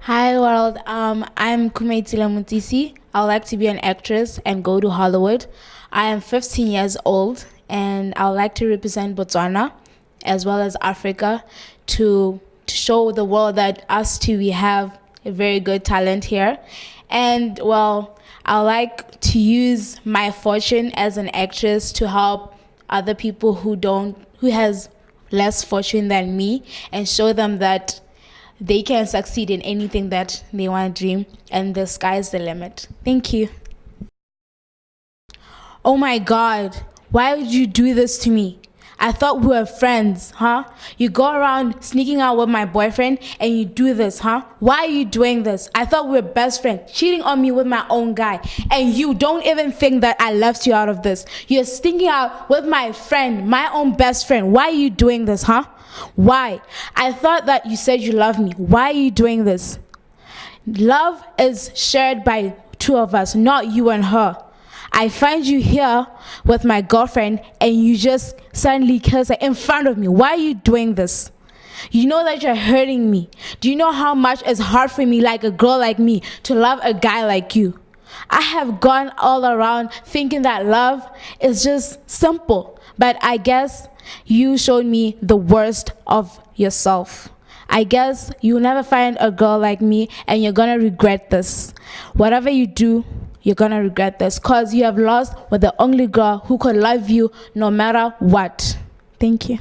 Hi world, I'm Khumoetsile Motsisi. I would like to be an actress and go to Hollywood. I am 15 years old and I would like to represent Botswana as well as Africa to show the world that us too, we have a very good talent here. And well, I would like to use my fortune as an actress to help other people who has less fortune than me, and show them that they can succeed in anything that they want to dream, and the sky's the limit. Thank you. Oh my God, why would you do this to me? I thought we were friends, huh? You go around sneaking out with my boyfriend and you do this, huh? Why are you doing this? I thought we were best friends, cheating on me with my own guy. And you don't even think that I left you out of this. You're sneaking out with my friend, my own best friend. Why are you doing this, huh? Why? I thought that you said you love me. Why are you doing this? Love is shared by two of us, not you and her. I find you here with my girlfriend and you just suddenly kiss her in front of me. Why are you doing this? You know that you're hurting me. Do you know how much it's hard for me, like a girl like me, to love a guy like you? I have gone all around thinking that love is just simple, but I guess you showed me the worst of yourself. I guess you'll never find a girl like me and you're gonna regret this. Whatever you do, you're gonna regret this, because you have lost with the only girl who could love you no matter what. Thank you.